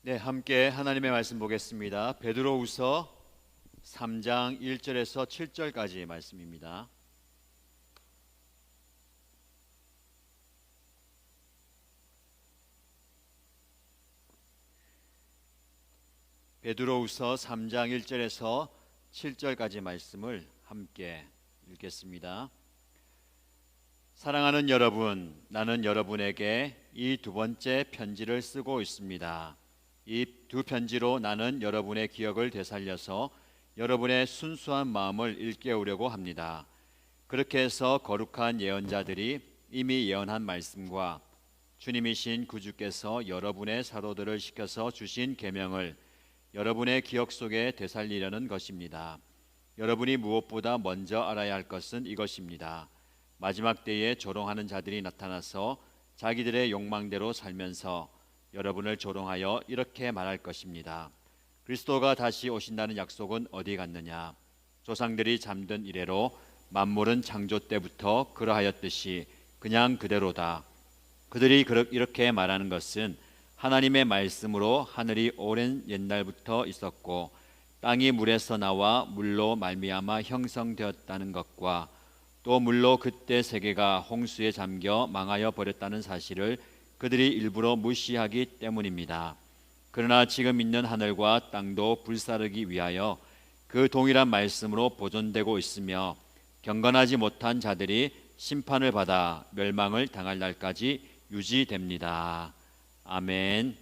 네, 함께 하나님의 말씀 보겠습니다. 베드로후서 3장 1절에서 7절까지 말씀입니다. 베드로후서 3장 1절에서 7절까지 말씀을 함께 읽겠습니다. 사랑하는 여러분, 나는 여러분에게 이 두 번째 편지를 쓰고 있습니다. 이 두 편지로 나는 여러분의 기억을 되살려서 여러분의 순수한 마음을 일깨우려고 합니다. 그렇게 해서 거룩한 예언자들이 이미 예언한 말씀과 주님이신 구주께서 여러분의 사도들을 시켜서 주신 계명을 여러분의 기억 속에 되살리려는 것입니다. 여러분이 무엇보다 먼저 알아야 할 것은 이것입니다. 마지막 때에 조롱하는 자들이 나타나서 자기들의 욕망대로 살면서 여러분을 조롱하여 이렇게 말할 것입니다. 그리스도가 다시 오신다는 약속은 어디 갔느냐? 조상들이 잠든 이래로 만물은 창조 때부터 그러하였듯이 그냥 그대로다. 그들이 이렇게 말하는 것은 하나님의 말씀으로 하늘이 오랜 옛날부터 있었고 땅이 물에서 나와 물로 말미암아 형성되었다는 것과 또 물로 그때 세계가 홍수에 잠겨 망하여 버렸다는 사실을 그들이 일부러 무시하기 때문입니다. 그러나 지금 있는 하늘과 땅도 불사르기 위하여 그 동일한 말씀으로 보존되고 있으며 경건하지 못한 자들이 심판을 받아 멸망을 당할 날까지 유지됩니다. 아멘.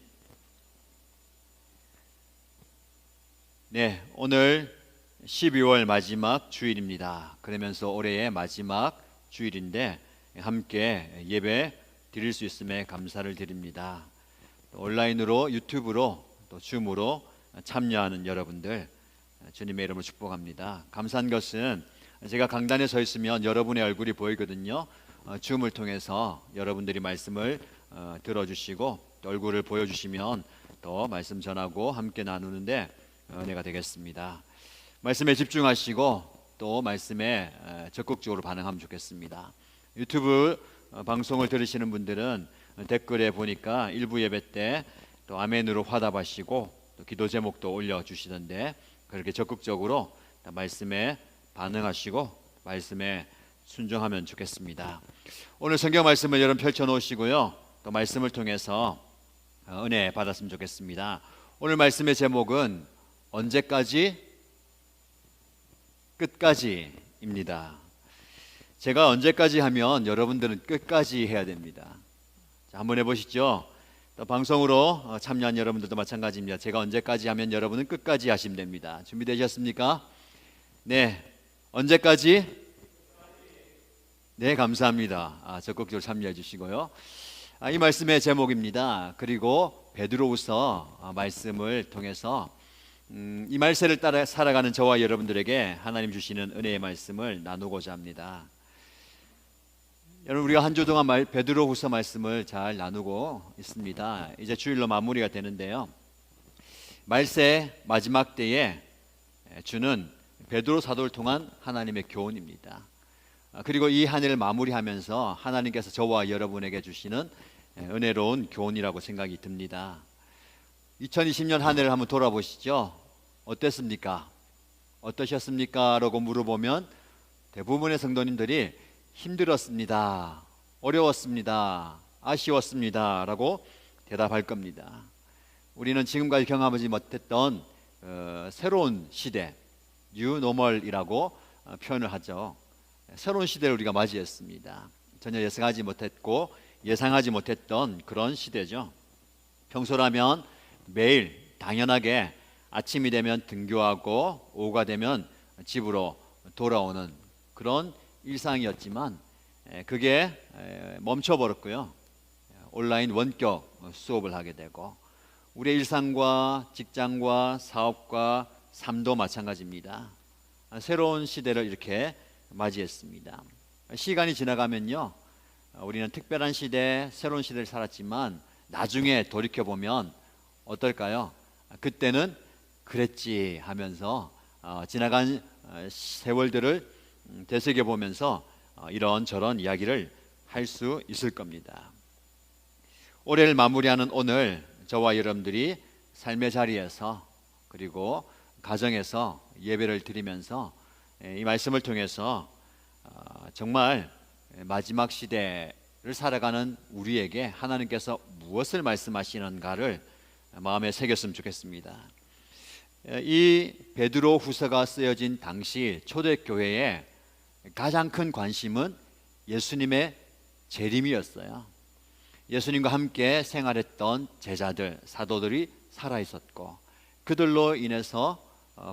네, 오늘 12월 마지막 주일입니다. 그러면서 올해의 마지막 주일인데 함께 예배 드릴 수 있음에 감사를 드립니다. 온라인으로 유튜브로 또 줌으로 참여하는 여러분들 주님의 이름으로 축복합니다. 감사한 것은 제가 강단에 서 있으면 여러분의 얼굴이 보이거든요. 줌을 통해서 여러분들이 말씀을 들어주시고 또 얼굴을 보여주시면 또 말씀 전하고 함께 나누는데 은혜가 되겠습니다. 말씀에 집중하시고 또 말씀에 적극적으로 반응하면 좋겠습니다. 유튜브 방송을 들으시는 분들은 댓글에 보니까 일부 예배 때 또 아멘으로 화답하시고 또 기도 제목도 올려주시던데 그렇게 적극적으로 말씀에 반응하시고 말씀에 순종하면 좋겠습니다. 오늘 성경 말씀을 여러분 펼쳐놓으시고요. 또 말씀을 통해서 은혜 받았으면 좋겠습니다. 오늘 말씀의 제목은 언제까지? 끝까지입니다. 제가 언제까지 하면 여러분들은 끝까지 해야 됩니다. 자, 한번 해보시죠. 또 방송으로 참여한 여러분들도 마찬가지입니다. 제가 언제까지 하면 여러분은 끝까지 하시면 됩니다. 준비되셨습니까? 네, 언제까지? 네, 감사합니다. 적극적으로 참여해 주시고요. 이 말씀의 제목입니다. 그리고 베드로후서 말씀을 통해서 이 말세를 따라 살아가는 저와 여러분들에게 하나님 주시는 은혜의 말씀을 나누고자 합니다. 여러분, 우리가 한 주 동안 베드로후서 말씀을 잘 나누고 있습니다. 이제 주일로 마무리가 되는데요. 말세 마지막 때에 주는 베드로 사도를 통한 하나님의 교훈입니다. 그리고 이 한 해를 마무리하면서 하나님께서 저와 여러분에게 주시는 은혜로운 교훈이라고 생각이 듭니다. 2020년 한 해를 한번 돌아보시죠. 어땠습니까? 어떠셨습니까? 라고 물어보면 대부분의 성도님들이 힘들었습니다, 어려웠습니다, 아쉬웠습니다 라고 대답할 겁니다. 우리는 지금까지 경험하지 못했던 새로운 시대, 뉴노멀이라고 표현을 하죠. 새로운 시대를 우리가 맞이했습니다. 전혀 예상하지 못했던 그런 시대죠. 평소라면 매일 당연하게 아침이 되면 등교하고 오후가 되면 집으로 돌아오는 그런 일상이었지만 그게 멈춰버렸고요. 온라인 원격 수업을 하게 되고 우리의 일상과 직장과 사업과 삶도 마찬가지입니다. 새로운 시대를 이렇게 맞이했습니다. 시간이 지나가면요, 우리는 특별한 시대, 새로운 시대를 살았지만 나중에 돌이켜보면 어떨까요? 그때는 그랬지 하면서 지나간 세월들을 되새겨보면서 이런저런 이야기를 할 수 있을 겁니다. 올해를 마무리하는 오늘 저와 여러분들이 삶의 자리에서 그리고 가정에서 예배를 드리면서 이 말씀을 통해서 정말 마지막 시대를 살아가는 우리에게 하나님께서 무엇을 말씀하시는가를 마음에 새겼으면 좋겠습니다. 이 베드로 후서가 쓰여진 당시 초대교회의 가장 큰 관심은 예수님의 재림이었어요. 예수님과 함께 생활했던 제자들, 사도들이 살아있었고 그들로 인해서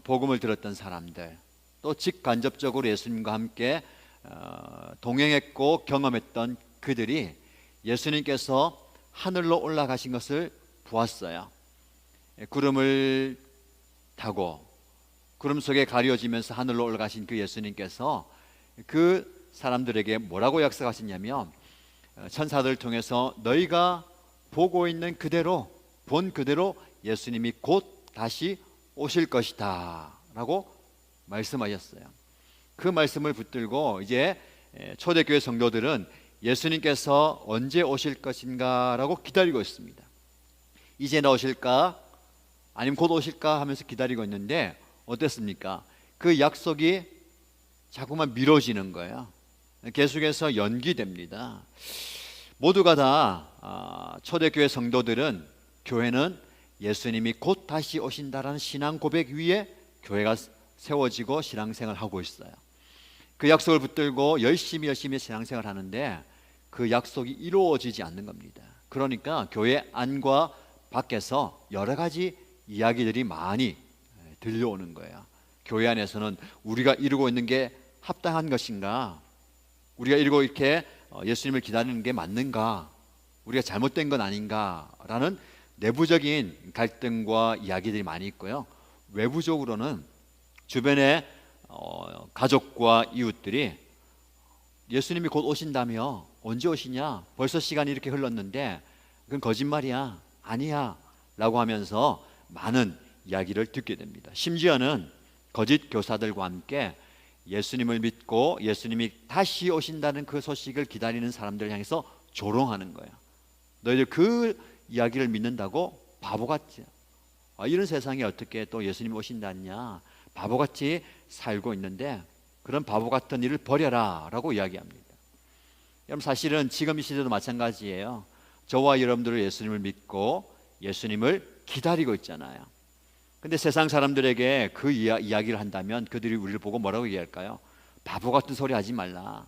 복음을 들었던 사람들, 또 직간접적으로 예수님과 함께 동행했고 경험했던 그들이 예수님께서 하늘로 올라가신 것을 보았어요. 구름을 타고 구름 속에 가려지면서 하늘로 올라가신 그 예수님께서 그 사람들에게 뭐라고 약속하셨냐면, 천사들을 통해서 너희가 보고 있는 그대로, 본 그대로 예수님이 곧 다시 오실 것이다 라고 말씀하셨어요. 그 말씀을 붙들고 이제 초대교회 성도들은 예수님께서 언제 오실 것인가 라고 기다리고 있습니다. 이제 나오실까 아니면 곧 오실까 하면서 기다리고 있는데 어땠습니까? 그 약속이 자꾸만 미뤄지는 거예요. 계속해서 연기됩니다. 모두가 다 초대교회 성도들은, 교회는 예수님이 곧 다시 오신다라는 신앙 고백 위에 교회가 세워지고 신앙생활을 하고 있어요. 그 약속을 붙들고 열심히 신앙생활을 하는데 그 약속이 이루어지지 않는 겁니다. 그러니까 교회 안과 밖에서 여러 가지 이야기들이 많이 들려오는 거예요. 교회 안에서는 우리가 이루고 있는 게 합당한 것인가? 우리가 이러고 이렇게 예수님을 기다리는 게 맞는가? 우리가 잘못된 건 아닌가? 라는 내부적인 갈등과 이야기들이 많이 있고요. 외부적으로는 주변의 가족과 이웃들이 예수님이 곧 오신다며 언제 오시냐? 벌써 시간이 이렇게 흘렀는데 그건 거짓말이야, 아니야 라고 하면서 많은 이야기를 듣게 됩니다. 심지어는 거짓 교사들과 함께 예수님을 믿고 예수님이 다시 오신다는 그 소식을 기다리는 사람들을 향해서 조롱하는 거예요. 너희들 그 이야기를 믿는다고 바보같이, 이런 세상에 어떻게 또 예수님 오신다냐, 바보같이 살고 있는데 그런 바보 같은 일을 버려라 라고 이야기합니다. 여러분, 사실은 지금 이 시대도 마찬가지예요. 저와 여러분들은 예수님을 믿고 예수님을 기다리고 있잖아요. 근데 세상 사람들에게 그 이야기를 한다면 그들이 우리를 보고 뭐라고 얘기할까요? 바보 같은 소리 하지 말라,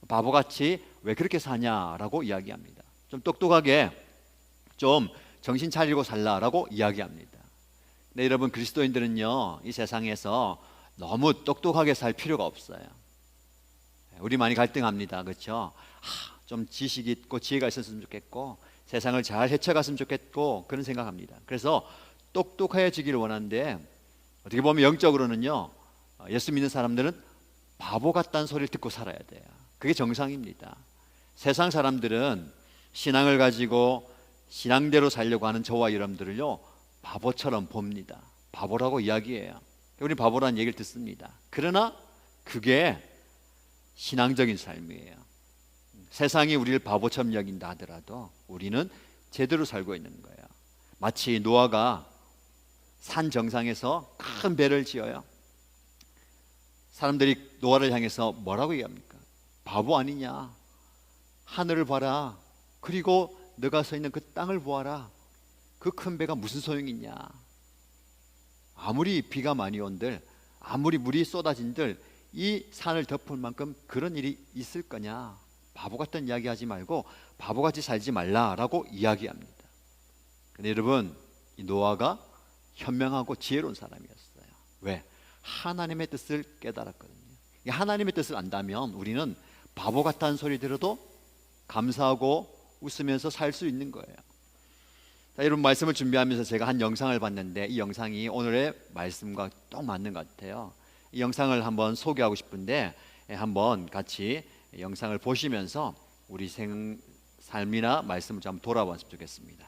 바보같이 왜 그렇게 사냐라고 이야기합니다. 좀 똑똑하게 좀 정신 차리고 살라라고 이야기합니다. 근데 여러분, 그리스도인들은요, 이 세상에서 너무 똑똑하게 살 필요가 없어요. 우리 많이 갈등합니다. 그렇죠? 좀 지식이 있고 지혜가 있었으면 좋겠고 세상을 잘 헤쳐갔으면 좋겠고 그런 생각합니다. 그래서 똑똑해지기를 원하는데 어떻게 보면 영적으로는요, 예수 믿는 사람들은 바보 같다는 소리를 듣고 살아야 돼요. 그게 정상입니다. 세상 사람들은 신앙을 가지고 신앙대로 살려고 하는 저와 여러분들을요 바보처럼 봅니다. 바보라고 이야기해요. 우리 바보라는 얘기를 듣습니다. 그러나 그게 신앙적인 삶이에요. 세상이 우리를 바보처럼 여긴다 하더라도 우리는 제대로 살고 있는 거예요. 마치 노아가 산 정상에서 큰 배를 지어요. 사람들이 노아를 향해서 뭐라고 얘기합니까? 바보 아니냐, 하늘을 봐라, 그리고 너가 서 있는 그 땅을 보아라, 그 큰 배가 무슨 소용이 있냐, 아무리 비가 많이 온들, 아무리 물이 쏟아진들 이 산을 덮을 만큼 그런 일이 있을 거냐, 바보 같은 이야기 하지 말고 바보같이 살지 말라라고 이야기합니다. 근데 여러분, 이 노아가 현명하고 지혜로운 사람이었어요. 왜? 하나님의 뜻을 깨달았거든요. 하나님의 뜻을 안다면 우리는 바보 같다는 소리 들어도 감사하고 웃으면서 살 수 있는 거예요. 자, 여러분, 말씀을 준비하면서 제가 한 영상을 봤는데 이 영상이 오늘의 말씀과 딱 맞는 것 같아요. 이 영상을 한번 소개하고 싶은데 한번 같이 영상을 보시면서 우리 삶이나 말씀을 좀 돌아봤으면 좋겠습니다.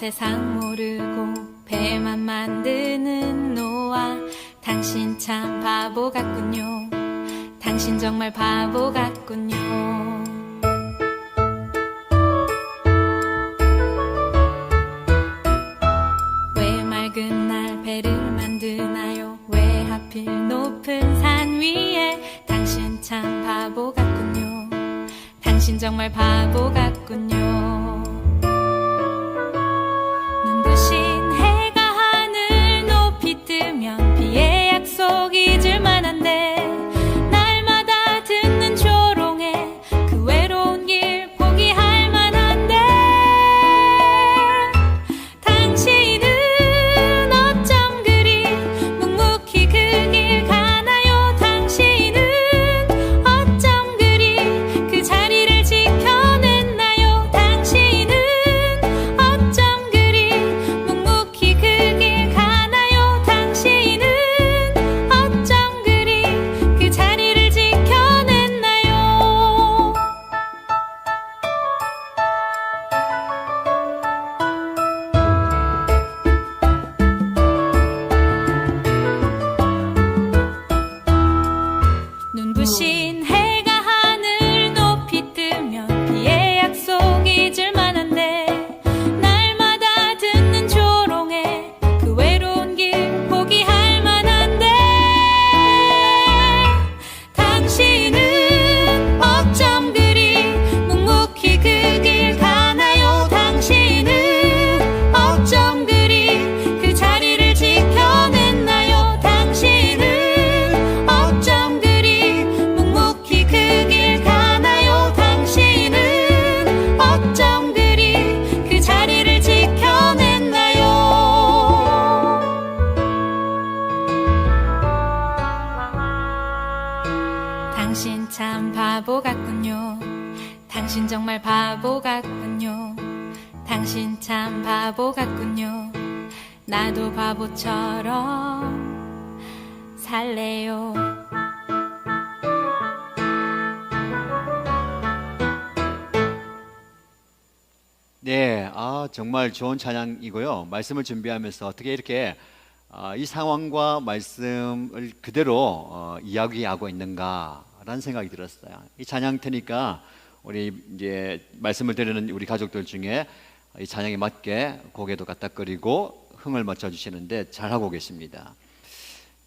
세상 모르고 배만 만드는 노아, 당신 참 바보 같군요. 당신 정말 바보 같군요. 왜 맑은 날 배를 만드나요? 왜 하필 높은 산 위에? 당신 참 바보 같군요. 당신 정말 바보 같군요. 눈부신 해가 하늘 높이 뜨면 비의 약속 잊을 만한데, 날마다 듣는 조롱에 그 외로운 길 포기할 만한데, 당신은 어쩜 그리 묵묵히 그 길 가나요? 당신은 어쩜 그리 그 자리를 지켜냈나요? 당신은 어쩜 그리 묵묵히 그 길 가나요? 당신은 어쩜 그리 그 자리를 지켜냈나요? 눈부신 해가 하늘 높이 뜨면 비의 약속 잊을 만한데, 날마다 듣는 조롱에 그 외로운 길 포기할 만한데, 당신은 어쩜 그리 묵묵히 그 길 가나요? 당신은 어쩜 그리 그 자리를 지켜냈나요? 당신은 어쩜 그리 묵묵히 그 길 가나요? 당신은 어쩜 그리 그 자리를 지켜냈나요? 당신 참 바보 같군요. 당신 정말 바보 같군요. 당신 참 바보 같군요. 나도 바보처럼 살래요. 네, 정말 좋은 찬양이고요. 말씀을 준비하면서 어떻게 이렇게 이 상황과 말씀을 그대로 이야기하고 있는가라는 생각이 들었어요. 이 찬양 트니까 우리 이제 말씀을 들으는 우리 가족들 중에 이 찬양에 맞게 고개도 까딱거리고 흥을 맞춰 주시는데 잘하고 계십니다.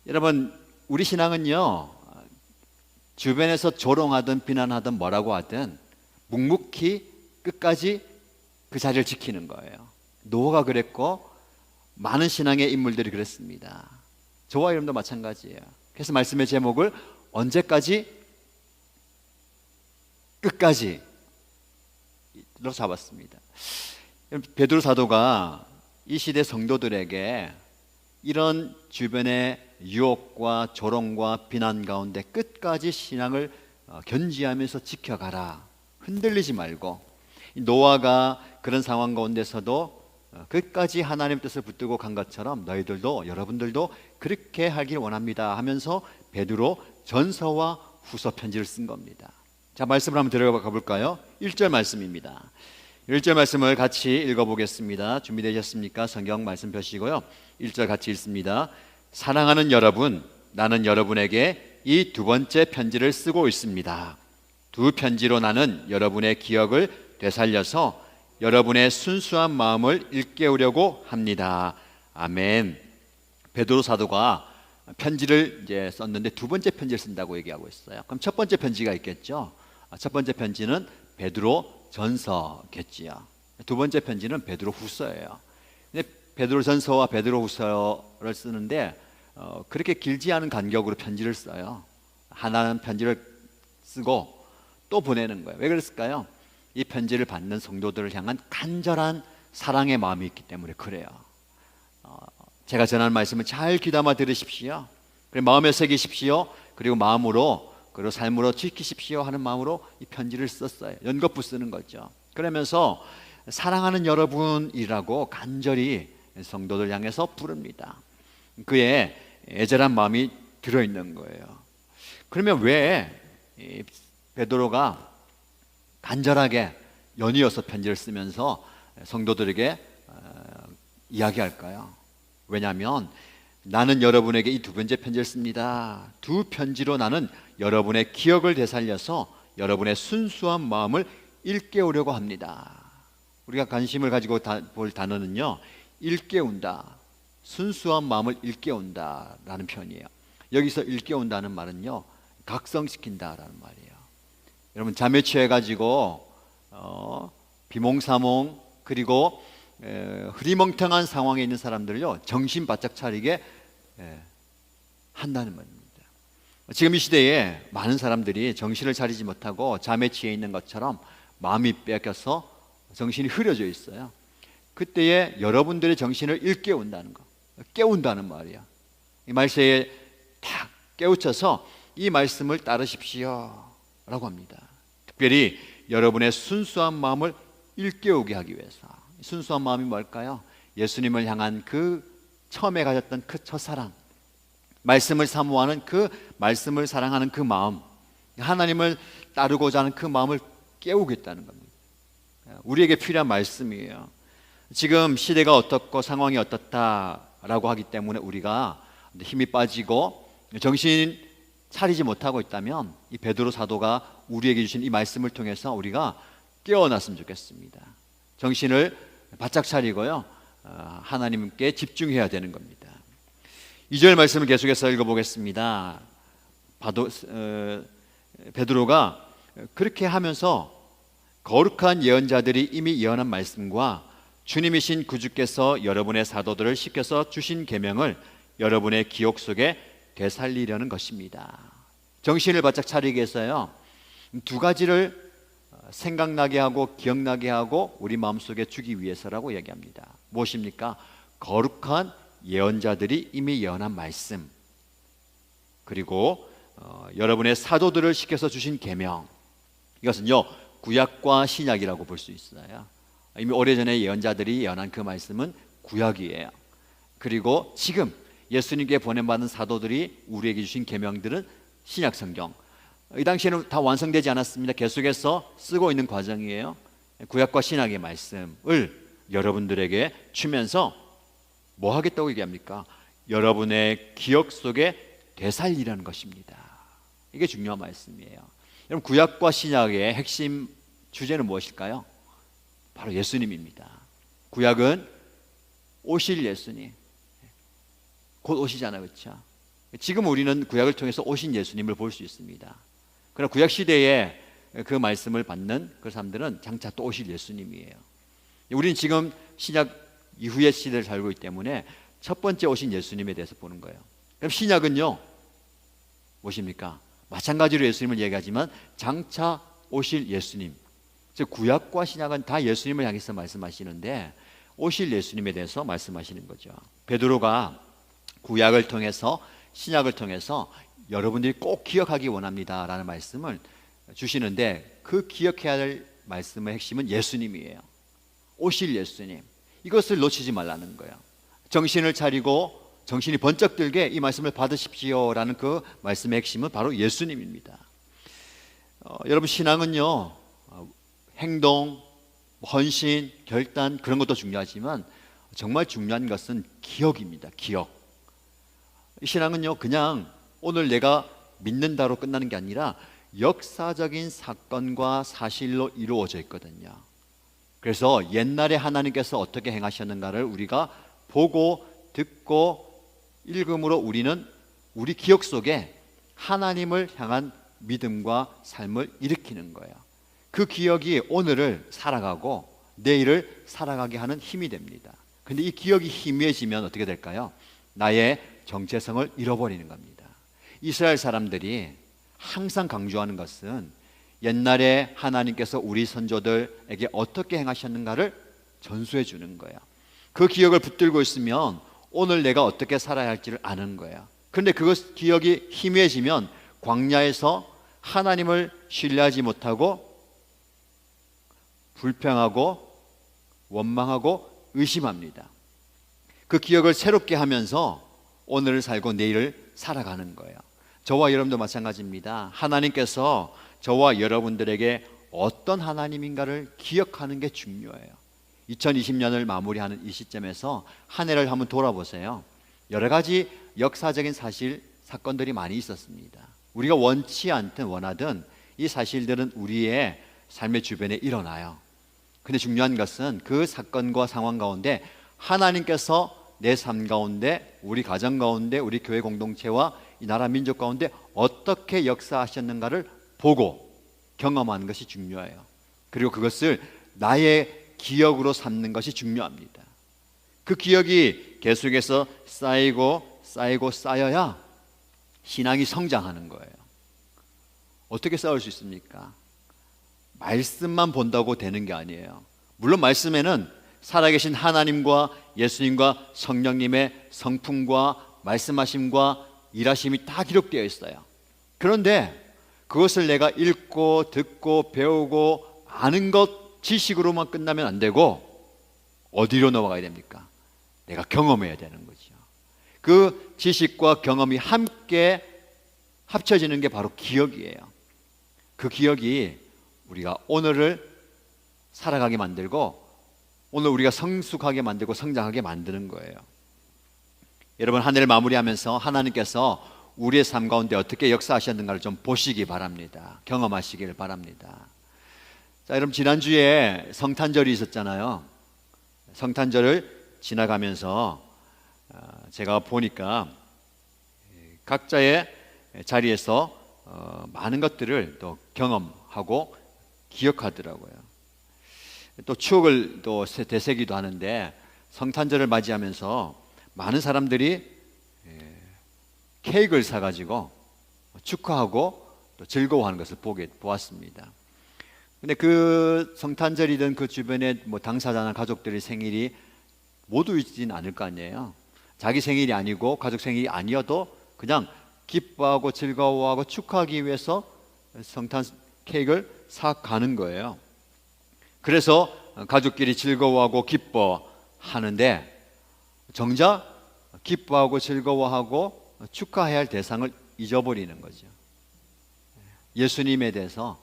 여러분, 우리 신앙은요, 주변에서 조롱하든 비난하든 뭐라고 하든 묵묵히 끝까지 그 자리를 지키는 거예요. 노아가 그랬고 많은 신앙의 인물들이 그랬습니다. 저와 여러분도 마찬가지예요. 그래서 말씀의 제목을 언제까지? 끝까지로 잡았습니다. 베드로 사도가 이 시대 성도들에게 이런 주변의 유혹과 조롱과 비난 가운데 끝까지 신앙을 견지하면서 지켜가라. 흔들리지 말고. 노아가 그런 상황 가운데서도 끝까지 하나님 뜻을 붙들고 간 것처럼 너희들도, 여러분들도 그렇게 하길 원합니다 하면서 베드로 전서와 후서 편지를 쓴 겁니다. 자, 말씀을 한번 들어가 볼까요? 1절 말씀입니다. 1절 말씀을 같이 읽어보겠습니다. 준비되셨습니까? 성경 말씀 펴시고요. 1절 같이 읽습니다. 사랑하는 여러분, 나는 여러분에게 이 두 번째 편지를 쓰고 있습니다. 두 편지로 나는 여러분의 기억을 되살려서 여러분의 순수한 마음을 일깨우려고 합니다. 아멘. 베드로 사도가 편지를 이제 썼는데 두 번째 편지를 쓴다고 얘기하고 있어요. 그럼 첫 번째 편지가 있겠죠. 첫 번째 편지는 베드로 전서겠지요. 두 번째 편지는 베드로 후서예요. 근데 베드로 전서와 베드로 후서를 쓰는데 그렇게 길지 않은 간격으로 편지를 써요. 하나는 편지를 쓰고 또 보내는 거예요. 왜 그랬을까요? 이 편지를 받는 성도들을 향한 간절한 사랑의 마음이 있기 때문에 그래요. 제가 전하는 말씀을 잘 귀담아 들으십시오. 그리고 마음에 새기십시오. 그리고 마음으로, 그리고 삶으로 지키십시오 하는 마음으로 이 편지를 썼어요. 연거푸 쓰는 거죠. 그러면서 사랑하는 여러분이라고 간절히 성도들 향해서 부릅니다. 그의 애절한 마음이 들어있는 거예요. 그러면 왜 베드로가 간절하게 연이어서 편지를 쓰면서 성도들에게 이야기할까요? 왜냐하면 나는 여러분에게 이 두 번째 편지를 씁니다. 두 편지로 나는 여러분의 기억을 되살려서 여러분의 순수한 마음을 일깨우려고 합니다. 우리가 관심을 가지고 볼 단어는요, 일깨운다, 순수한 마음을 일깨운다 라는 표현이에요. 여기서 일깨운다는 말은요, 각성시킨다라는 말이에요. 여러분, 잠에 취해가지고 비몽사몽 그리고 흐리멍텅한 상황에 있는 사람들을요, 정신 바짝 차리게 한다는 말입니다. 지금 이 시대에 많은 사람들이 정신을 차리지 못하고 잠에 취해 있는 것처럼 마음이 뺏겨서 정신이 흐려져 있어요. 그때에 여러분들의 정신을 일깨운다는 거, 깨운다는 말이야. 이 말세에 탁 깨우쳐서 이 말씀을 따르십시오 라고 합니다. 특별히 여러분의 순수한 마음을 일깨우게 하기 위해서. 순수한 마음이 뭘까요? 예수님을 향한 그 처음에 가졌던 그 첫사랑, 말씀을 사모하는 그 말씀을 사랑하는 그 마음, 하나님을 따르고자 하는 그 마음을 깨우겠다는 겁니다. 우리에게 필요한 말씀이에요. 지금 시대가 어떻고 상황이 어떻다라고 하기 때문에 우리가 힘이 빠지고 정신 차리지 못하고 있다면 이 베드로 사도가 우리에게 주신 이 말씀을 통해서 우리가 깨어났으면 좋겠습니다. 정신을 바짝 차리고요, 하나님께 집중해야 되는 겁니다. 2절 말씀을 계속해서 읽어보겠습니다. 베드로가 그렇게 하면서 거룩한 예언자들이 이미 예언한 말씀과 주님이신 구주께서 여러분의 사도들을 시켜서 주신 계명을 여러분의 기억 속에 되살리려는 것입니다. 정신을 바짝 차리기 위해서요, 두 가지를 생각나게 하고 기억나게 하고 우리 마음속에 주기 위해서라고 얘기합니다. 무엇입니까? 거룩한 예언자들이 이미 예언한 말씀, 그리고 여러분의 사도들을 시켜서 주신 계명. 이것은요, 구약과 신약이라고 볼 수 있어요. 이미 오래전에 예언자들이 예언한 그 말씀은 구약이에요. 그리고 지금 예수님께 보냄받은 사도들이 우리에게 주신 계명들은 신약 성경. 이 당시에는 다 완성되지 않았습니다. 계속해서 쓰고 있는 과정이에요. 구약과 신약의 말씀을 여러분들에게 주면서 뭐 하겠다고 얘기합니까? 여러분의 기억 속에 되살리라는 것입니다. 이게 중요한 말씀이에요. 여러분, 구약과 신약의 핵심 주제는 무엇일까요? 바로 예수님입니다. 구약은 오실 예수님, 곧 오시잖아요, 그렇죠? 지금 우리는 구약을 통해서 오신 예수님을 볼 수 있습니다. 그러나 구약 시대에 그 말씀을 받는 그 사람들은 장차 또 오실 예수님이에요. 우리는 지금 신약 이후의 시대를 살고 있기 때문에 첫 번째 오신 예수님에 대해서 보는 거예요. 그럼 신약은요, 무엇입니까? 마찬가지로 예수님을 얘기하지만 장차 오실 예수님, 즉 구약과 신약은 다 예수님을 향해서 말씀하시는데 오실 예수님에 대해서 말씀하시는 거죠. 베드로가 구약을 통해서 신약을 통해서 여러분들이 꼭 기억하기 원합니다 라는 말씀을 주시는데, 그 기억해야 할 말씀의 핵심은 예수님이에요. 오실 예수님, 이것을 놓치지 말라는 거예요. 정신을 차리고 정신이 번쩍 들게 이 말씀을 받으십시오 라는 그 말씀의 핵심은 바로 예수님입니다. 여러분, 신앙은요, 행동, 헌신, 결단, 그런 것도 중요하지만 정말 중요한 것은 기억입니다. 기억. 신앙은요, 그냥 오늘 내가 믿는다로 끝나는 게 아니라 역사적인 사건과 사실로 이루어져 있거든요. 그래서 옛날에 하나님께서 어떻게 행하셨는가를 우리가 보고 듣고 읽음으로 우리는 우리 기억 속에 하나님을 향한 믿음과 삶을 일으키는 거예요. 그 기억이 오늘을 살아가고 내일을 살아가게 하는 힘이 됩니다. 근데 이 기억이 희미해지면 어떻게 될까요? 나의 정체성을 잃어버리는 겁니다. 이스라엘 사람들이 항상 강조하는 것은 옛날에 하나님께서 우리 선조들에게 어떻게 행하셨는가를 전수해 주는 거예요. 그 기억을 붙들고 있으면 오늘 내가 어떻게 살아야 할지를 아는 거예요. 그런데 그 기억이 희미해지면 광야에서 하나님을 신뢰하지 못하고 불평하고 원망하고 의심합니다. 그 기억을 새롭게 하면서 오늘을 살고 내일을 살아가는 거예요. 저와 여러분도 마찬가지입니다. 하나님께서 저와 여러분들에게 어떤 하나님인가를 기억하는 게 중요해요. 2020년을 마무리하는 이 시점에서 한 해를 한번 돌아보세요. 여러 가지 역사적인 사건들이 많이 있었습니다. 우리가 원치 않든 원하든 이 사실들은 우리의 삶의 주변에 일어나요. 근데 중요한 것은 그 사건과 상황 가운데 하나님께서 내 삶 가운데, 우리 가정 가운데, 우리 교회 공동체와 이 나라 민족 가운데 어떻게 역사하셨는가를 보고 경험하는 것이 중요해요. 그리고 그것을 나의 기억으로 삼는 것이 중요합니다. 그 기억이 계속해서 쌓이고 쌓여야 신앙이 성장하는 거예요. 어떻게 쌓을 수 있습니까? 말씀만 본다고 되는 게 아니에요. 물론 말씀에는 살아계신 하나님과 예수님과 성령님의 성품과 말씀하심과 일하심이 다 기록되어 있어요. 그런데 그것을 내가 읽고 듣고 배우고 아는 것 지식으로만 끝나면 안 되고 어디로 넘어가야 됩니까? 내가 경험해야 되는 거죠. 그 지식과 경험이 함께 합쳐지는 게 바로 기억이에요. 그 기억이 우리가 오늘을 살아가게 만들고 오늘 우리가 성숙하게 만들고 성장하게 만드는 거예요. 여러분, 한 해를 마무리하면서 하나님께서 우리의 삶 가운데 어떻게 역사하셨는가를 좀 보시기 바랍니다. 경험하시길 바랍니다. 자, 여러분, 지난주에 성탄절이 있었잖아요. 성탄절을 지나가면서 제가 보니까 각자의 자리에서 많은 것들을 또 경험하고 기억하더라고요. 또 추억을 또 되새기도 하는데 성탄절을 맞이하면서 많은 사람들이 케이크를 사가지고 축하하고 또 즐거워하는 것을 보았습니다. 근데 그 성탄절이든 그 주변에 뭐 당사자나 가족들의 생일이 모두 있지는 않을 거 아니에요. 자기 생일이 아니고 가족 생일이 아니어도 그냥 기뻐하고 즐거워하고 축하하기 위해서 성탄 케이크를 사가는 거예요. 그래서 가족끼리 즐거워하고 기뻐하는데 정작 기뻐하고 즐거워하고 축하해야 할 대상을 잊어버리는 거죠. 예수님에 대해서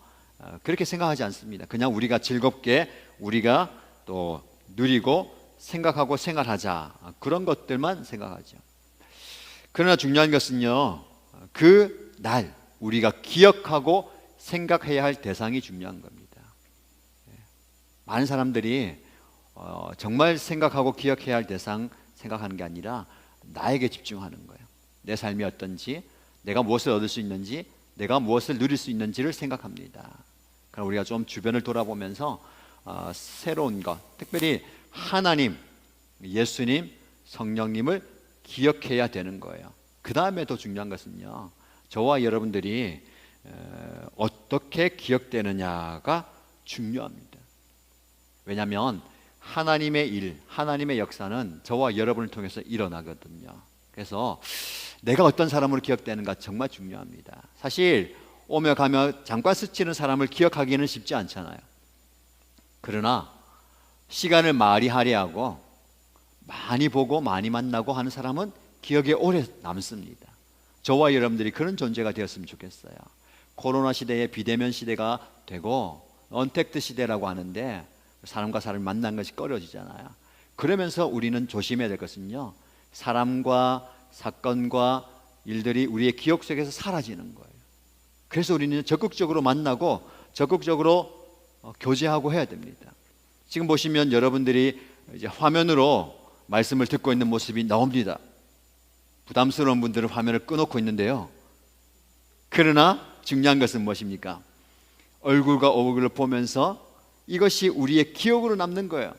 그렇게 생각하지 않습니다. 그냥 우리가 즐겁게 우리가 또 누리고 생각하고 생활하자, 그런 것들만 생각하죠. 그러나 중요한 것은요, 그 날 우리가 기억하고 생각해야 할 대상이 중요한 겁니다. 많은 사람들이 정말 생각하고 기억해야 할 대상 생각하는 게 아니라 나에게 집중하는 거예요. 내 삶이 어떤지, 내가 무엇을 얻을 수 있는지, 내가 무엇을 누릴 수 있는지를 생각합니다. 그럼 우리가 좀 주변을 돌아보면서 새로운 것, 특별히 하나님, 예수님, 성령님을 기억해야 되는 거예요. 그 다음에 더 중요한 것은요, 저와 여러분들이 어떻게 기억되느냐가 중요합니다. 왜냐하면 하나님의 일, 하나님의 역사는 저와 여러분을 통해서 일어나거든요. 그래서 내가 어떤 사람으로 기억되는가 정말 중요합니다. 사실 오며 가며 잠깐 스치는 사람을 기억하기는 쉽지 않잖아요. 그러나 시간을 많이 할애하고 많이 보고 많이 만나고 하는 사람은 기억에 오래 남습니다. 저와 여러분들이 그런 존재가 되었으면 좋겠어요. 코로나 시대에 비대면 시대가 되고 언택트 시대라고 하는데 사람과 사람을 만난 것이 꺼려지잖아요. 그러면서 우리는 조심해야 될 것은요, 사람과 사건과 일들이 우리의 기억 속에서 사라지는 거예요. 그래서 우리는 적극적으로 만나고 적극적으로 교제하고 해야 됩니다. 지금 보시면 여러분들이 이제 화면으로 말씀을 듣고 있는 모습이 나옵니다. 부담스러운 분들은 화면을 끊어놓고 있는데요. 그러나 중요한 것은 무엇입니까? 얼굴과 얼굴을 보면서 이것이 우리의 기억으로 남는 거예요.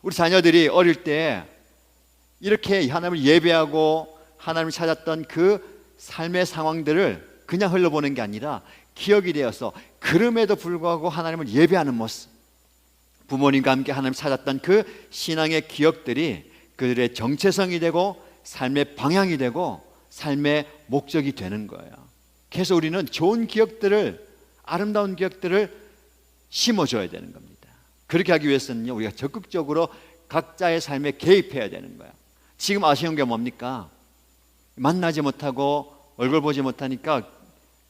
우리 자녀들이 어릴 때 이렇게 하나님을 예배하고 하나님을 찾았던 그 삶의 상황들을 그냥 흘러보는 게 아니라 기억이 되어서 그럼에도 불구하고 하나님을 예배하는 모습, 부모님과 함께 하나님을 찾았던 그 신앙의 기억들이 그들의 정체성이 되고 삶의 방향이 되고 삶의 목적이 되는 거예요. 그래서 우리는 좋은 기억들을, 아름다운 기억들을 심어줘야 되는 겁니다. 그렇게 하기 위해서는요, 우리가 적극적으로 각자의 삶에 개입해야 되는 거예요. 지금 아쉬운 게 뭡니까? 만나지 못하고 얼굴 보지 못하니까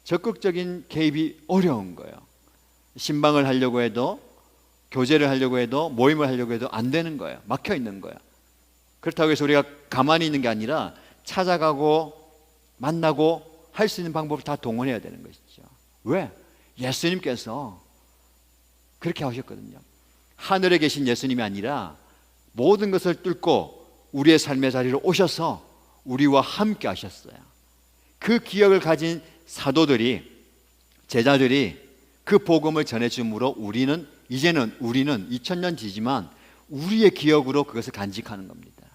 적극적인 개입이 어려운 거예요. 신방을 하려고 해도 교제를 하려고 해도, 모임을 하려고 해도 안 되는 거예요. 막혀 있는 거예요. 그렇다고 해서 우리가 가만히 있는 게 아니라 찾아가고 만나고 할 수 있는 방법을 다 동원해야 되는 것이죠. 왜? 예수님께서 그렇게 하셨거든요. 하늘에 계신 예수님이 아니라 모든 것을 뚫고 우리의 삶의 자리로 오셔서 우리와 함께 하셨어요. 그 기억을 가진 사도들이, 제자들이 그 복음을 전해줌으로 이제는 우리는 2000년 뒤지만 우리의 기억으로 그것을 간직하는 겁니다.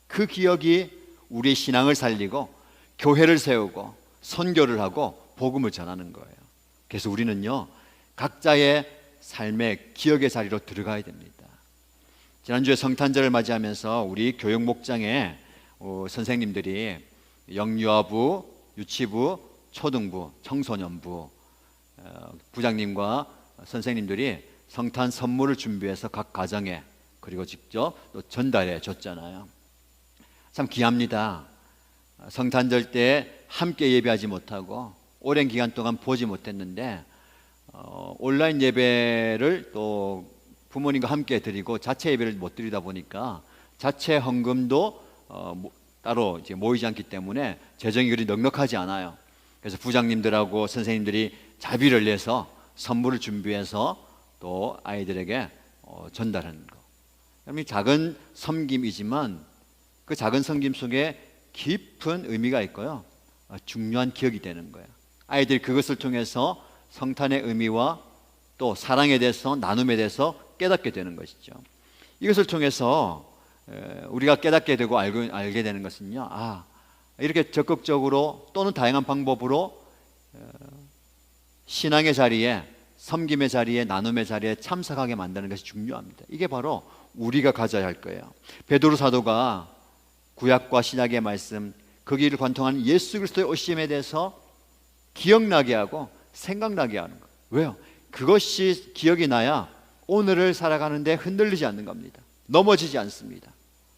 그 기억이 우리의 신앙을 살리고 교회를 세우고 선교를 하고 복음을 전하는 거예요. 그래서 우리는요, 각자의 삶의 기억의 자리로 들어가야 됩니다. 지난주에 성탄절을 맞이하면서 우리 교육 목장에 선생님들이 영유아부, 유치부, 초등부, 청소년부 부장님과 선생님들이 성탄 선물을 준비해서 각 가정에 그리고 직접 또 전달해 줬잖아요. 참 귀합니다. 성탄절 때 함께 예배하지 못하고 오랜 기간 동안 보지 못했는데 온라인 예배를 또 부모님과 함께 드리고 자체 예배를 못 드리다 보니까 자체 헌금도 따로 이제 모이지 않기 때문에 재정이 그리 넉넉하지 않아요. 그래서 부장님들하고 선생님들이 자비를 내서 선물을 준비해서 또 아이들에게 전달하는 거. 그럼 작은 섬김이지만 그 작은 섬김 속에 깊은 의미가 있고요, 중요한 기억이 되는 거예요. 아이들이 그것을 통해서 성탄의 의미와 또 사랑에 대해서, 나눔에 대해서 깨닫게 되는 것이죠. 이것을 통해서 우리가 깨닫게 되고 알게 되는 것은요, 이렇게 적극적으로 또는 다양한 방법으로 신앙의 자리에, 섬김의 자리에, 나눔의 자리에 참석하게 만드는 것이 중요합니다. 이게 바로 우리가 가져야 할 거예요. 베드로 사도가 구약과 신약의 말씀, 거기를 관통하는 예수 그리스도의 오심에 대해서 기억나게 하고 생각나게 하는 거예요. 왜요? 그것이 기억이 나야 오늘을 살아가는데 흔들리지 않는 겁니다. 넘어지지 않습니다.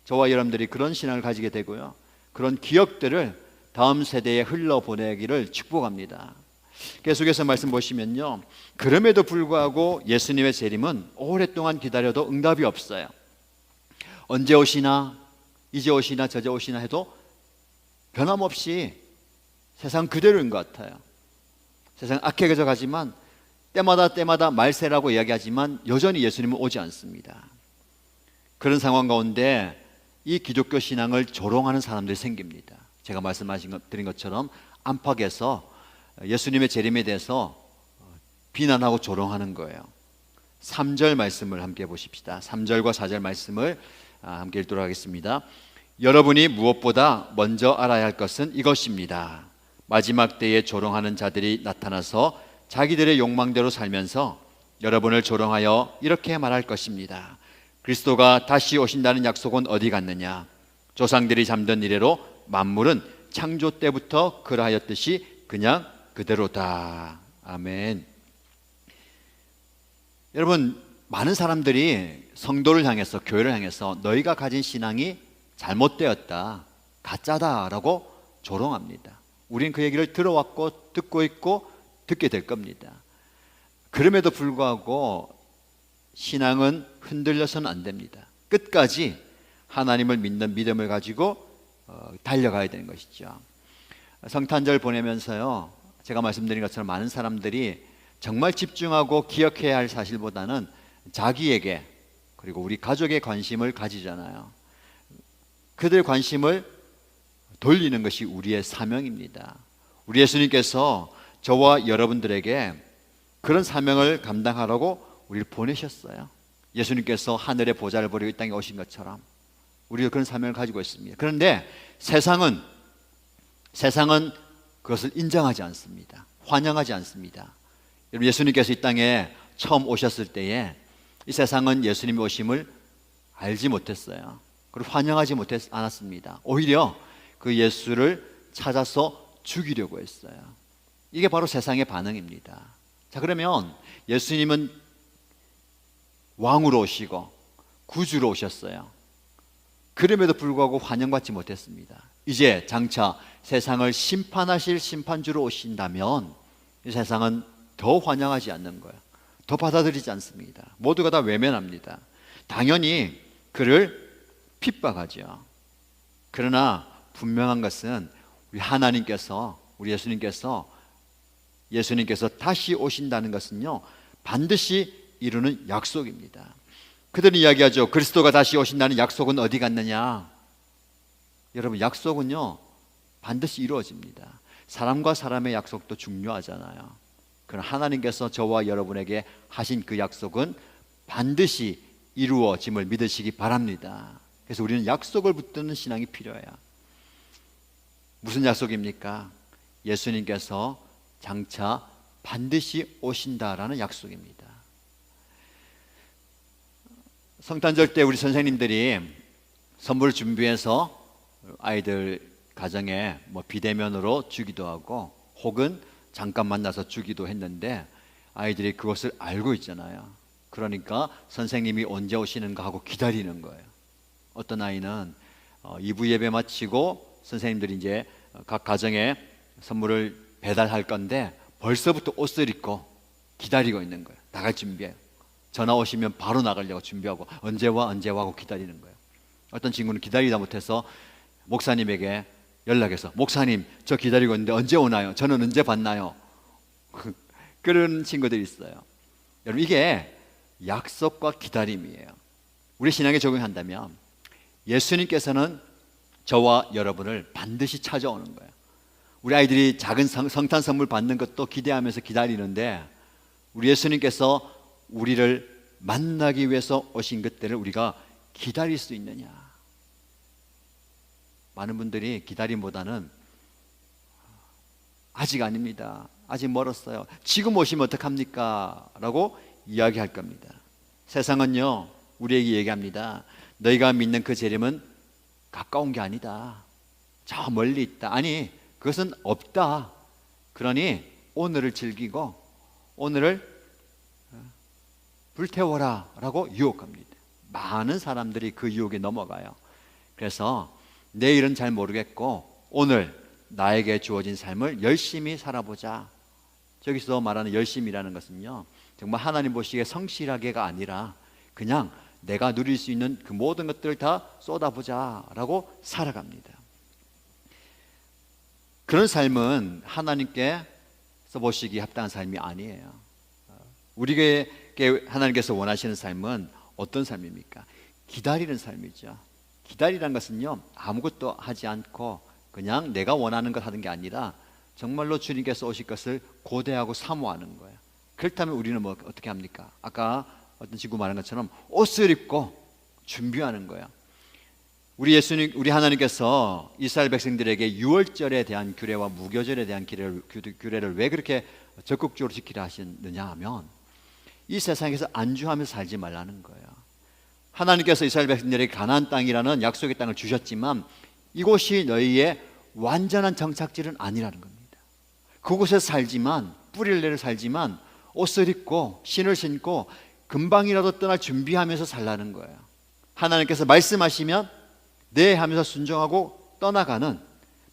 저와 여러분들이 그런 신앙을 가지게 되고요, 그런 기억들을 다음 세대에 흘러보내기를 축복합니다. 계속해서 말씀 보시면요, 그럼에도 불구하고 예수님의 재림은 오랫동안 기다려도 응답이 없어요. 언제 오시나, 이제 오시나, 저제 오시나 해도 변함없이 세상 그대로인 것 같아요. 세상 악해져 가지만 때마다 말세라고 이야기하지만 여전히 예수님은 오지 않습니다. 그런 상황 가운데 이 기독교 신앙을 조롱하는 사람들이 생깁니다. 제가 드린 것처럼 안팎에서 예수님의 재림에 대해서 비난하고 조롱하는 거예요. 3절 말씀을 함께 보십시다. 3절과 4절 말씀을 함께 읽도록 하겠습니다. 여러분이 무엇보다 먼저 알아야 할 것은 이것입니다. 마지막 때에 조롱하는 자들이 나타나서 자기들의 욕망대로 살면서 여러분을 조롱하여 이렇게 말할 것입니다. 그리스도가 다시 오신다는 약속은 어디 갔느냐? 조상들이 잠든 이래로 만물은 창조 때부터 그러하였듯이 그냥 그대로다. 아멘. 여러분, 많은 사람들이 성도를 향해서, 교회를 향해서 너희가 가진 신앙이 잘못되었다, 가짜다라고 조롱합니다. 우리는 그 얘기를 들어왔고 듣고 있고 듣게 될 겁니다. 그럼에도 불구하고 신앙은 흔들려서는 안 됩니다. 끝까지 하나님을 믿는 믿음을 가지고 달려가야 되는 것이죠. 성탄절 보내면서요, 제가 말씀드린 것처럼 많은 사람들이 정말 집중하고 기억해야 할 사실보다는 자기에게 그리고 우리 가족의 관심을 가지잖아요. 그들의 관심을 돌리는 것이 우리의 사명입니다. 우리 예수님께서 저와 여러분들에게 그런 사명을 감당하라고 우리를 보내셨어요. 예수님께서 하늘의 보좌를 버리고 이 땅에 오신 것처럼 우리가 그런 사명을 가지고 있습니다. 그런데 세상은 그것을 인정하지 않습니다. 환영하지 않습니다. 여러분, 예수님께서 이 땅에 처음 오셨을 때에 이 세상은 예수님의 오심을 알지 못했어요. 그리고 환영하지 않았습니다. 오히려 그 예수를 찾아서 죽이려고 했어요. 이게 바로 세상의 반응입니다. 자, 그러면 예수님은 왕으로 오시고 구주로 오셨어요. 그럼에도 불구하고 환영받지 못했습니다. 이제 장차 세상을 심판하실 심판주로 오신다면 이 세상은 더 환영하지 않는 거예요. 더 받아들이지 않습니다. 모두가 다 외면합니다. 당연히 그를 핍박하죠. 그러나 분명한 것은 우리 하나님께서, 우리 예수님께서 다시 오신다는 것은요, 반드시 이루는 약속입니다. 그들은 이야기하죠. 그리스도가 다시 오신다는 약속은 어디 갔느냐? 여러분, 약속은요 반드시 이루어집니다. 사람과 사람의 약속도 중요하잖아요. 그러나 하나님께서 저와 여러분에게 하신 그 약속은 반드시 이루어짐을 믿으시기 바랍니다. 그래서 우리는 약속을 붙드는 신앙이 필요해요. 무슨 약속입니까? 예수님께서 장차 반드시 오신다라는 약속입니다. 성탄절 때 우리 선생님들이 선물 준비해서 아이들 가정에 비대면으로 주기도 하고 혹은 잠깐 만나서 주기도 했는데 아이들이 그것을 알고 있잖아요. 그러니까 선생님이 언제 오시는가 하고 기다리는 거예요. 어떤 아이는 2부 예배 마치고 선생님들이 이제 각 가정에 선물을 배달할 건데 벌써부터 옷을 입고 기다리고 있는 거예요. 나갈 준비해요. 전화 오시면 바로 나가려고 준비하고 언제 와 하고 기다리는 거예요. 어떤 친구는 기다리다 못해서 목사님에게 연락해서 목사님 저 기다리고 있는데 언제 오나요? 저는 언제 받나요? 그런 친구들이 있어요. 여러분, 이게 약속과 기다림이에요. 우리 신앙에 적용한다면 예수님께서는 저와 여러분을 반드시 찾아오는 거예요. 우리 아이들이 작은 성탄 선물 받는 것도 기대하면서 기다리는데 우리 예수님께서 우리를 만나기 위해서 오신 그때를 우리가 기다릴 수 있느냐? 많은 분들이 기다림보다는 아직 아닙니다. 아직 멀었어요. 지금 오시면 어떡합니까? 라고 이야기할 겁니다. 세상은요 우리에게 얘기합니다. 너희가 믿는 그 재림은 가까운 게 아니다. 저 멀리 있다. 아니, 그것은 없다. 그러니 오늘을 즐기고 오늘을 불태워라 라고 유혹합니다. 많은 사람들이 그 유혹에 넘어가요. 그래서 내일은 잘 모르겠고 오늘 나에게 주어진 삶을 열심히 살아보자. 저기서 말하는 열심이라는 것은요 정말 하나님 보시기에 성실하게가 아니라 그냥 내가 누릴 수 있는 그 모든 것들을 다 쏟아보자 라고 살아갑니다. 그런 삶은 하나님께서 보시기에 합당한 삶이 아니에요. 우리에게 하나님께서 원하시는 삶은 어떤 삶입니까? 기다리는 삶이죠. 기다리라는 것은요 아무것도 하지 않고 그냥 내가 원하는 것 하는 게 아니라 정말로 주님께서 오실 것을 고대하고 사모하는 거예요. 그렇다면 우리는 어떻게 합니까? 아까 어떤 친구 말한 것처럼 옷을 입고 준비하는 거예요. 우리 하나님께서 이스라엘 백성들에게 유월절에 대한 규례와 무교절에 대한 규례를 왜 그렇게 적극적으로 지키려 하셨느냐 하면 이 세상에서 안주하면서 살지 말라는 거예요. 하나님께서 이스라엘 백성들에게 가나안 땅이라는 약속의 땅을 주셨지만 이곳이 너희의 완전한 정착지는 아니라는 겁니다. 그곳에서 살지만 뿌리를 내려 살지만 옷을 입고 신을 신고 금방이라도 떠날 준비하면서 살라는 거예요. 하나님께서 말씀하시면 네 하면서 순종하고 떠나가는,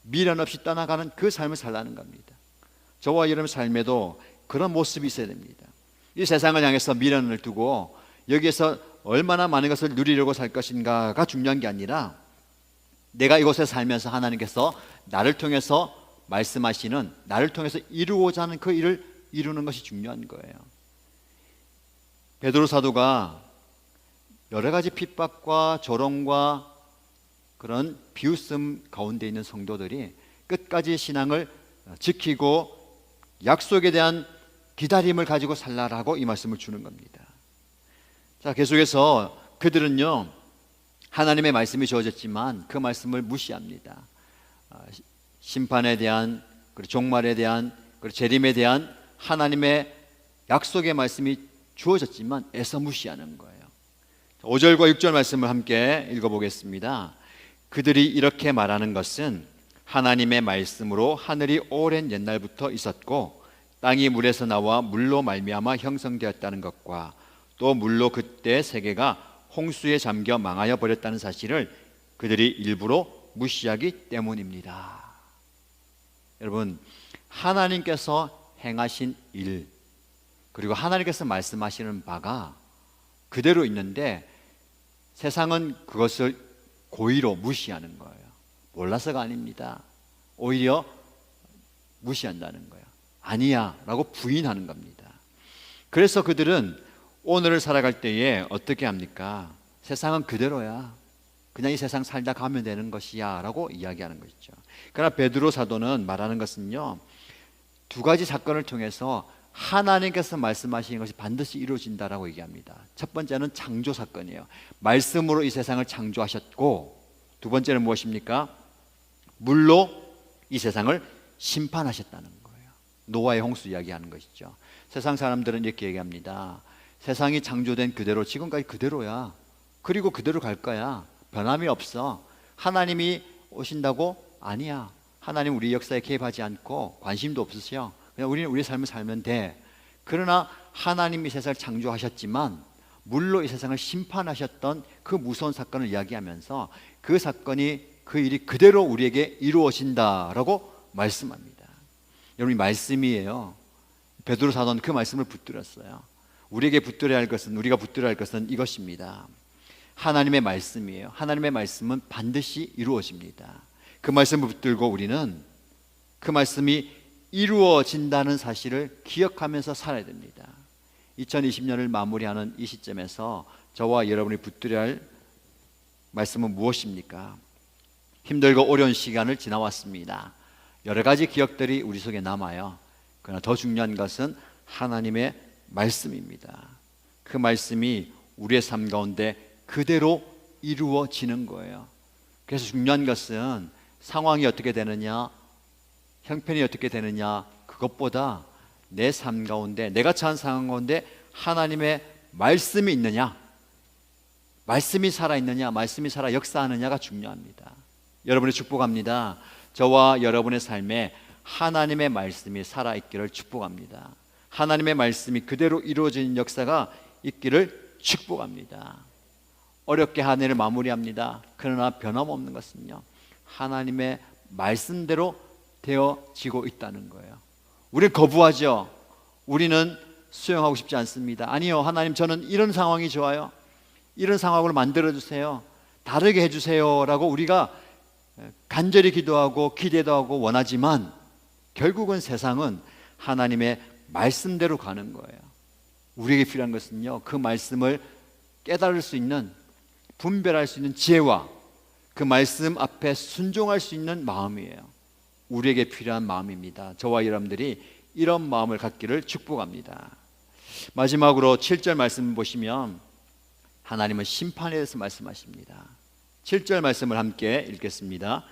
미련 없이 떠나가는 그 삶을 살라는 겁니다. 저와 여러분의 삶에도 그런 모습이 있어야 됩니다. 이 세상을 향해서 미련을 두고 여기에서 얼마나 많은 것을 누리려고 살 것인가가 중요한 게 아니라 내가 이곳에 살면서 하나님께서 나를 통해서 말씀하시는, 나를 통해서 이루고자 하는 그 일을 이루는 것이 중요한 거예요. 베드로 사도가 여러 가지 핍박과 조롱과 그런 비웃음 가운데 있는 성도들이 끝까지 신앙을 지키고 약속에 대한 기다림을 가지고 살라라고 이 말씀을 주는 겁니다. 자, 계속해서 그들은요 하나님의 말씀이 주어졌지만 그 말씀을 무시합니다. 심판에 대한, 그리고 종말에 대한, 그리고 재림에 대한 하나님의 약속의 말씀이 주어졌지만 애써 무시하는 거예요. 5절과 6절 말씀을 함께 읽어보겠습니다. 그들이 이렇게 말하는 것은 하나님의 말씀으로 하늘이 오랜 옛날부터 있었고 땅이 물에서 나와 물로 말미암아 형성되었다는 것과 또 물로 그때 세계가 홍수에 잠겨 망하여 버렸다는 사실을 그들이 일부러 무시하기 때문입니다. 여러분, 하나님께서 행하신 일, 그리고 하나님께서 말씀하시는 바가 그대로 있는데 세상은 그것을 고의로 무시하는 거예요. 몰라서가 아닙니다. 오히려 무시한다는 거예요. 아니야 라고 부인하는 겁니다. 그래서 그들은 오늘을 살아갈 때에 어떻게 합니까? 세상은 그대로야. 그냥 이 세상 살다 가면 되는 것이야 라고 이야기하는 것이죠. 그러나 베드로 사도는 말하는 것은요, 두 가지 사건을 통해서 하나님께서 말씀하시는 것이 반드시 이루어진다라고 얘기합니다. 첫 번째는 창조 사건이에요. 말씀으로 이 세상을 창조하셨고, 두 번째는 무엇입니까? 물로 이 세상을 심판하셨다는 거예요. 노아의 홍수 이야기하는 것이죠. 세상 사람들은 이렇게 얘기합니다. 세상이 창조된 그대로 지금까지 그대로야. 그리고 그대로 갈 거야. 변함이 없어. 하나님이 오신다고? 아니야. 하나님 우리 역사에 개입하지 않고 관심도 없으셔. 그냥 우리는 우리 삶을 살면 돼. 그러나 하나님이 세상을 창조하셨지만 물로 이 세상을 심판하셨던 그 무서운 사건을 이야기하면서 그 사건이, 그 일이 그대로 우리에게 이루어진다라고 말씀합니다. 여러분, 이 말씀이에요. 베드로 사도는 그 말씀을 붙들었어요. 우리에게 붙들어야 할 것은, 우리가 붙들어야 할 것은 이것입니다. 하나님의 말씀이에요. 하나님의 말씀은 반드시 이루어집니다. 그 말씀을 붙들고 우리는 그 말씀이 이루어진다는 사실을 기억하면서 살아야 됩니다. 2020년을 마무리하는 이 시점에서 저와 여러분이 붙들어야 할 말씀은 무엇입니까? 힘들고 어려운 시간을 지나왔습니다. 여러 가지 기억들이 우리 속에 남아요. 그러나 더 중요한 것은 하나님의 말씀입니다. 그 말씀이 우리의 삶 가운데 그대로 이루어지는 거예요. 그래서 중요한 것은 상황이 어떻게 되느냐, 형편이 어떻게 되느냐, 그것보다 내 삶 가운데, 내가 처한 상황 가운데 하나님의 말씀이 있느냐, 말씀이 살아있느냐, 말씀이 살아 역사하느냐가 중요합니다. 여러분을 축복합니다. 저와 여러분의 삶에 하나님의 말씀이 살아있기를 축복합니다. 하나님의 말씀이 그대로 이루어지는 역사가 있기를 축복합니다. 어렵게 한 해를 마무리합니다. 그러나 변함없는 것은요, 하나님의 말씀대로 되어지고 있다는 거예요. 우리는 거부하죠. 우리는 수용하고 싶지 않습니다. 아니요, 하나님, 저는 이런 상황이 좋아요. 이런 상황으로 만들어주세요. 다르게 해주세요 라고 우리가 간절히 기도하고 기대도 하고 원하지만 결국은 세상은 하나님의 말씀대로 가는 거예요. 우리에게 필요한 것은요, 그 말씀을 깨달을 수 있는, 분별할 수 있는 지혜와 그 말씀 앞에 순종할 수 있는 마음이에요. 우리에게 필요한 마음입니다. 저와 여러분들이 이런 마음을 갖기를 축복합니다. 마지막으로 7절 말씀 보시면 하나님은 심판에 대해서 말씀하십니다. 7절 말씀을 함께 읽겠습니다.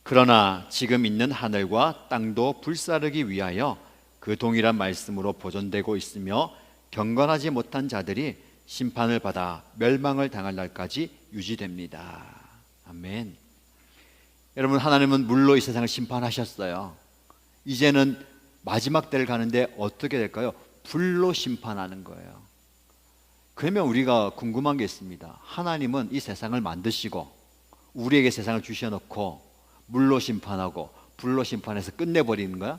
그러나 지금 있는 하늘과 땅도 불사르기 위하여 그 동일한 말씀으로 보존되고 있으며 경건하지 못한 자들이 심판을 받아 멸망을 당할 날까지 유지됩니다. 아멘. 여러분, 하나님은 물로 이 세상을 심판하셨어요. 이제는 마지막 때를 가는데 어떻게 될까요? 불로 심판하는 거예요. 그러면 우리가 궁금한 게 있습니다. 하나님은 이 세상을 만드시고 우리에게 세상을 주셔놓고 물로 심판하고 불로 심판해서 끝내버리는 거야?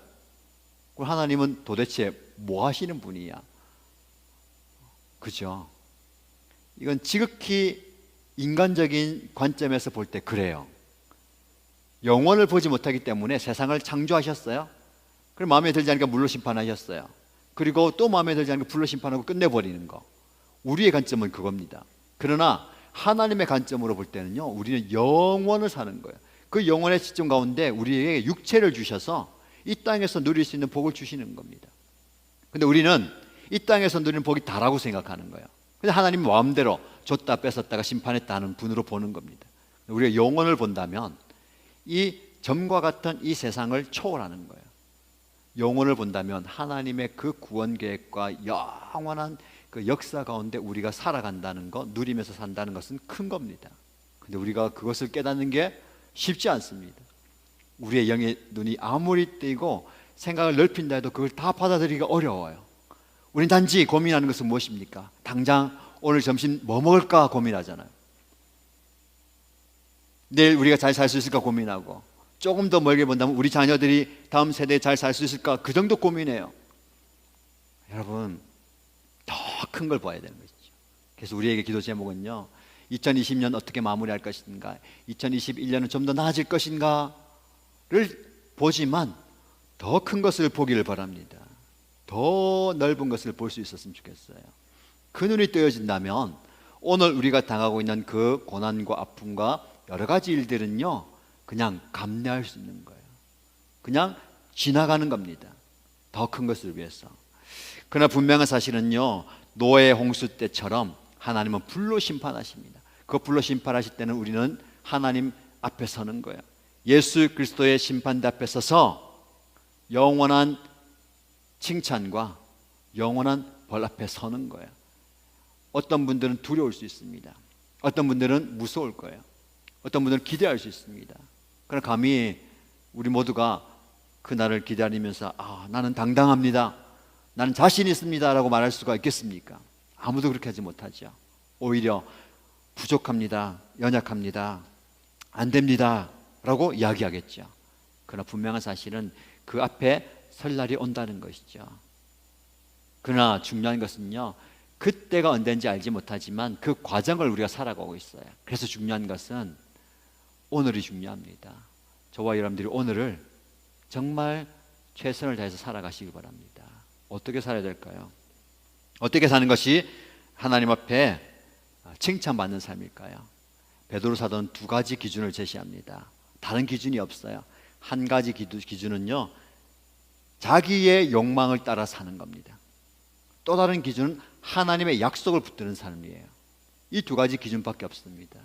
그럼 하나님은 도대체 뭐 하시는 분이야? 그죠? 이건 지극히 인간적인 관점에서 볼 때 그래요. 영원을 보지 못하기 때문에 세상을 창조하셨어요. 그럼 마음에 들지 않으니까 물로 심판하셨어요. 그리고 또 마음에 들지 않으니까 불로 심판하고 끝내버리는 거. 우리의 관점은 그겁니다. 그러나 하나님의 관점으로 볼 때는요, 우리는 영원을 사는 거예요. 그 영원의 시점 가운데 우리에게 육체를 주셔서 이 땅에서 누릴 수 있는 복을 주시는 겁니다. 근데 우리는 이 땅에서 누리는 복이 다라고 생각하는 거예요. 근데 하나님 마음대로 줬다 뺏었다가 심판했다 하는 분으로 보는 겁니다. 우리가 영원을 본다면 이 점과 같은 이 세상을 초월하는 거예요. 영혼을 본다면 하나님의 그 구원 계획과 영원한 그 역사 가운데 우리가 살아간다는 것, 누리면서 산다는 것은 큰 겁니다. 근데 우리가 그것을 깨닫는 게 쉽지 않습니다. 우리의 영의 눈이 아무리 뜨이고 생각을 넓힌다 해도 그걸 다 받아들이기가 어려워요. 우린 단지 고민하는 것은 무엇입니까? 당장 오늘 점심 뭐 먹을까 고민하잖아요. 내일 우리가 잘 살 수 있을까 고민하고, 조금 더 멀게 본다면 우리 자녀들이 다음 세대에 잘 살 수 있을까, 그 정도 고민해요. 여러분, 더 큰 걸 봐야 되는 것이죠. 그래서 우리에게 기도 제목은요, 2020년 어떻게 마무리할 것인가, 2021년은 좀 더 나아질 것인가를 보지만 더 큰 것을 보기를 바랍니다. 더 넓은 것을 볼 수 있었으면 좋겠어요. 그 눈이 뜨여진다면 오늘 우리가 당하고 있는 그 고난과 아픔과 여러 가지 일들은요, 그냥 감내할 수 있는 거예요. 그냥 지나가는 겁니다. 더 큰 것을 위해서. 그러나 분명한 사실은요, 노아의 홍수 때처럼 하나님은 불로 심판하십니다. 그 불로 심판하실 때는 우리는 하나님 앞에 서는 거예요. 예수 그리스도의 심판대 앞에 서서 영원한 칭찬과 영원한 벌 앞에 서는 거예요. 어떤 분들은 두려울 수 있습니다. 어떤 분들은 무서울 거예요. 어떤 분들은 기대할 수 있습니다. 그러나 감히 우리 모두가 그날을 기다리면서 나는 당당합니다, 나는 자신 있습니다 라고 말할 수가 있겠습니까? 아무도 그렇게 하지 못하죠. 오히려 부족합니다, 연약합니다, 안 됩니다 라고 이야기하겠죠. 그러나 분명한 사실은 그 앞에 설 날이 온다는 것이죠. 그러나 중요한 것은요, 그때가 언제인지 알지 못하지만 그 과정을 우리가 살아가고 있어요. 그래서 중요한 것은 오늘이 중요합니다. 저와 여러분들이 오늘을 정말 최선을 다해서 살아가시기 바랍니다. 어떻게 살아야 될까요? 어떻게 사는 것이 하나님 앞에 칭찬받는 삶일까요? 베드로 사도는 두 가지 기준을 제시합니다. 다른 기준이 없어요. 한 가지 기준은요, 자기의 욕망을 따라 사는 겁니다. 또 다른 기준은 하나님의 약속을 붙드는 삶이에요. 이 두 가지 기준밖에 없습니다.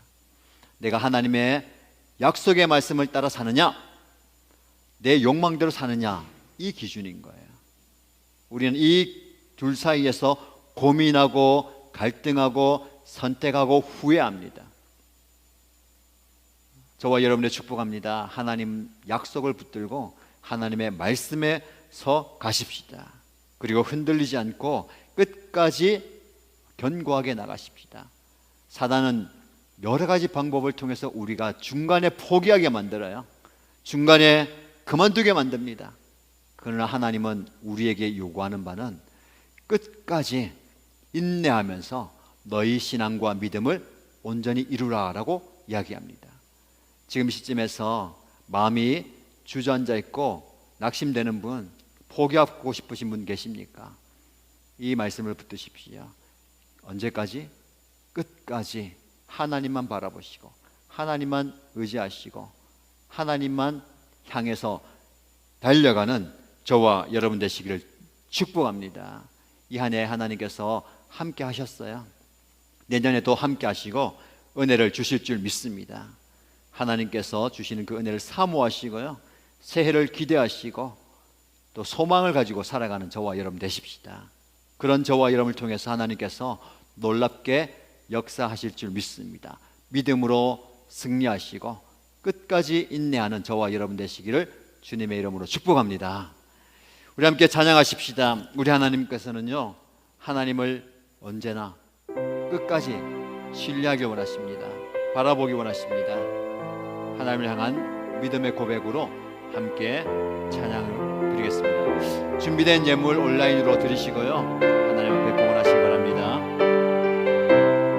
내가 하나님의 약속의 말씀을 따라 사느냐, 내 욕망대로 사느냐, 이 기준인 거예요. 우리는 이 둘 사이에서 고민하고 갈등하고 선택하고 후회합니다. 저와 여러분의 축복합니다. 하나님 약속을 붙들고 하나님의 말씀에 서 가십시다. 그리고 흔들리지 않고 끝까지 견고하게 나가십시다. 사단은 여러 가지 방법을 통해서 우리가 중간에 포기하게 만들어요. 중간에 그만두게 만듭니다. 그러나 하나님은 우리에게 요구하는 바는 끝까지 인내하면서 너희 신앙과 믿음을 온전히 이루라라고 이야기합니다. 지금 시점에서 마음이 주저앉아 있고 낙심되는 분, 포기하고 싶으신 분 계십니까? 이 말씀을 붙드십시오. 언제까지? 끝까지 하나님만 바라보시고 하나님만 의지하시고 하나님만 향해서 달려가는 저와 여러분 되시기를 축복합니다. 이 한 해 하나님께서 함께 하셨어요. 내년에도 함께 하시고 은혜를 주실 줄 믿습니다. 하나님께서 주시는 그 은혜를 사모하시고요, 새해를 기대하시고 또 소망을 가지고 살아가는 저와 여러분 되십시다. 그런 저와 여러분을 통해서 하나님께서 놀랍게 역사하실 줄 믿습니다. 믿음으로 승리하시고 끝까지 인내하는 저와 여러분 되시기를 주님의 이름으로 축복합니다. 우리 함께 찬양하십시다. 우리 하나님께서는요, 하나님을 언제나 끝까지 신뢰하길 원하십니다. 바라보기 원하십니다. 하나님을 향한 믿음의 고백으로 함께 찬양을 드리겠습니다. 준비된 예물 온라인으로 드리시고요, 하나님 앞에 복원하십니다.